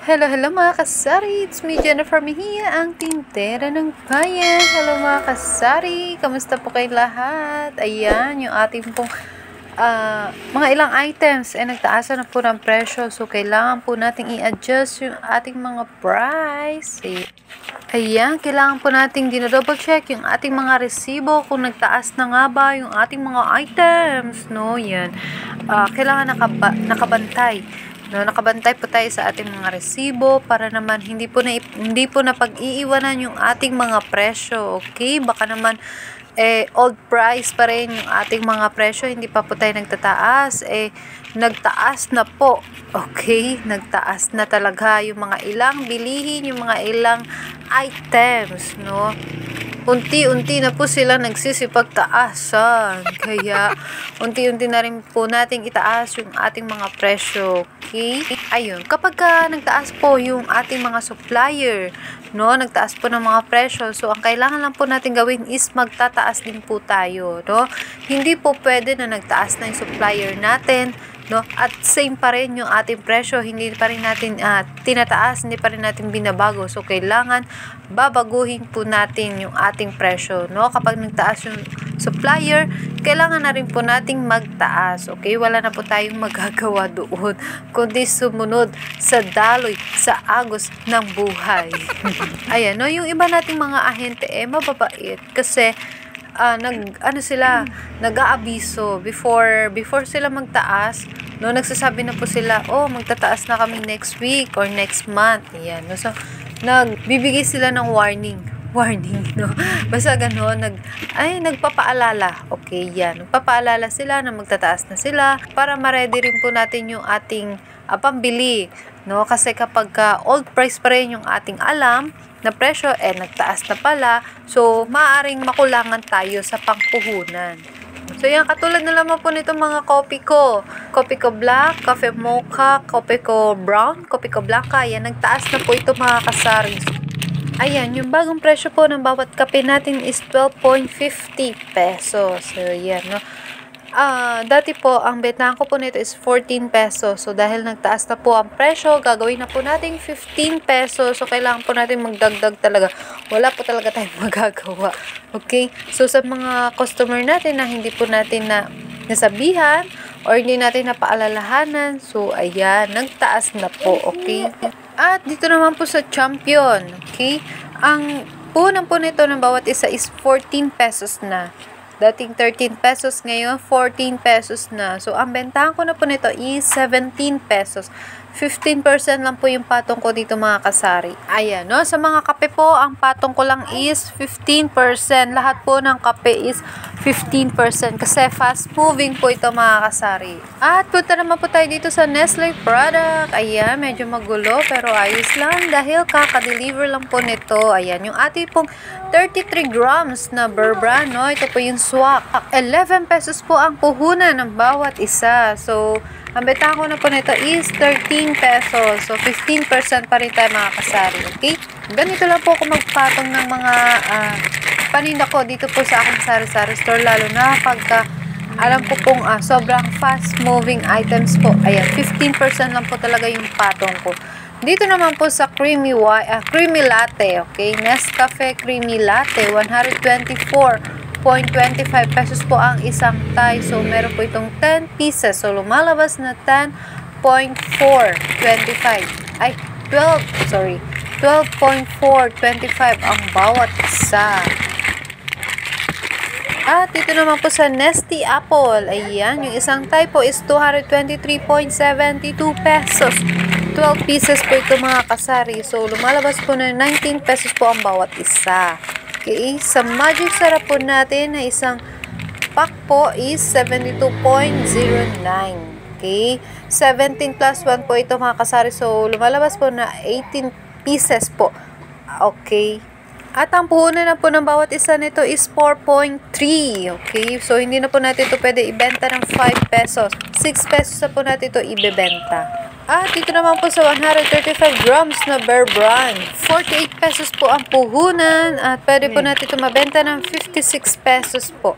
Hello, hello mga kasari! It's me, Jennifer Mejia, ang tindera ng bayan. Hello mga kasari! Kamusta po kayo lahat? Ayan, yung ating pong mga ilang items nagtaasan na po ng presyo. So, kailangan po nating i-adjust yung ating mga price. Ayan, kailangan po nating dinodouble check yung ating mga resibo kung nagtaas na nga ba yung ating mga items. No, yan. Kailangan nakabantay. No, nakabantay po tayo sa ating mga resibo para naman hindi po na pag-iiwanan yung ating mga presyo. Okay? Baka naman old price pa rin yung ating mga presyo, hindi pa po tayo nagtataas. Nagtaas na po. Okay? Nagtaas na talaga yung mga ilang bilihin, yung mga ilang items, no? Unti-unti na po sila nagsisipagtaasan. Kaya, unti-unti na rin po nating itaas yung ating mga presyo. Okay? Ayun. Kapag nagtaas po yung ating mga supplier, no, nagtaas po ng mga presyo. So, ang kailangan lang po natin gawin is magtataas din po tayo, no? Hindi po pwede na nagtaas na yung supplier natin, no, at same pa rin yung ating presyo, hindi pa rin natin tinataas, hindi pa rin natin binabago. So, kailangan babaguhin po natin yung ating presyo, no? Kapag nagtaas yung supplier, kailangan na rin po nating magtaas. Okay? Wala na po tayong magagawa doon, kundi sumunod sa daloy, sa agos ng buhay. Ayan, no? Yung iba nating mga ahente, mababait kasi nag-aabiso before sila magtaas, no, nagsasabi na po sila, magtataas na kami next week or next month. Ayan, no? So, nagbibigay sila ng warning, no? Basta gano'n, nagpapaalala. Okay, yan. Nagpapaalala sila na magtataas na sila para ma-ready rin po natin yung ating pambili, no? Kasi kapag old price pa rin yung ating alam na presyo, nagtaas na pala, so maaaring makulangan tayo sa pangpuhunan. So yan, katulad na lamang po nito mga kopi ko black, coffee mocha, kopi ko brown, kopi ko blanca. Yan, nagtaas na po ito mga kasari. Ayan, yung bagong presyo po ng bawat kape natin is 12.50 pesos. So yan, no. Dati po, ang bentahan ko po nito is 14 pesos. So, dahil nagtaas na po ang presyo, gagawin na po natin 15 pesos. So, kailangan po natin magdagdag talaga. Wala po talaga tayong magagawa. Okay? So, sa mga customer natin na hindi po natin nasabihan or hindi natin napaalalahanan, so, ayan, nagtaas na po. Okay? At dito naman po sa Champion. Okay? Ang punan po nito ng bawat isa is 14 pesos na. Dating 13 pesos, ngayon 14 pesos na. So, ang bentahan ko na po nito is 17 pesos. 15% lang po yung patong ko dito mga kasari. Ayan, no? Sa mga kape po, ang patong ko lang is 15%. Lahat po ng kape is 15% kasi fast moving po ito mga kasari. At punta naman po tayo dito sa Nestle product. Ayan, medyo magulo pero ayos lang dahil kaka-deliver lang po nito. Ayan, yung ating pong 33 grams na Berbra, no? Ito po yung swak. 11 pesos po ang puhunan ng bawat isa. So, ang bentahan ko na po nito is 13 pesos. So, 15% pa rin tayo mga kasari. Okay? Ganito lang po ako magpatong ng mga paninda ko dito po sa aking sari-sari store. Lalo na pagka alam ko pong sobrang fast-moving items po. Ayan, 15% lang po talaga yung patong ko. Dito naman po sa creamy latte. Okay? Nescafe creamy latte. 124.25 pesos po ang isang tie. So, meron po itong 10 pieces. So, lumalabas na 10.425. Ay, 12.425 ang bawat isa. At dito naman po sa Nesty Apple. Ayan, yung isang tie po is 223.72 pesos. 12 pieces po ito mga kasari. So, lumalabas po na 19 pesos po ang bawat isa. Okay, sa Magic Sarap po natin na isang pack po is 72.09. Okay, 17 plus 1 po ito mga kasari. So, lumalabas po na 18 pieces po. Okay, at ang puhunan na po ng bawat isa nito is 4.3. Okay, so hindi na po natin ito pwede ibenta ng 5 pesos. 6 pesos na po natin ito ibebenta. At dito naman po sa 135 grams na Bear Brand, 48 pesos po ang puhunan at pwede po natin ito mabenta ng 56 pesos po.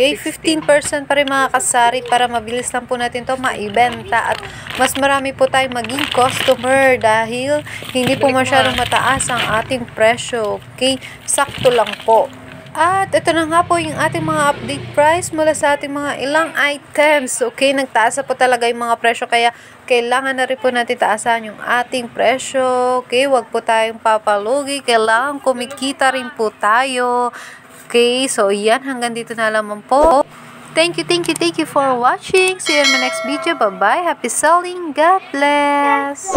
Okay, 15% pa rin mga kasari para mabilis lang po natin to maibenta at mas marami po tayong maging customer dahil hindi po masyadong mataas ang ating presyo. Okay, sakto lang po. At ito na nga po yung ating mga update price mula sa ating mga ilang items. Okay, nagtaas na po talaga yung mga presyo kaya kailangan na rin po natin taasan yung ating presyo. Okay, wag po tayong papalugi. Kailangan kumikita rin po tayo. Okay, so yan, hanggang dito na lamang po. Thank you for watching. See you in my next video. Bye-bye. Happy selling. God bless.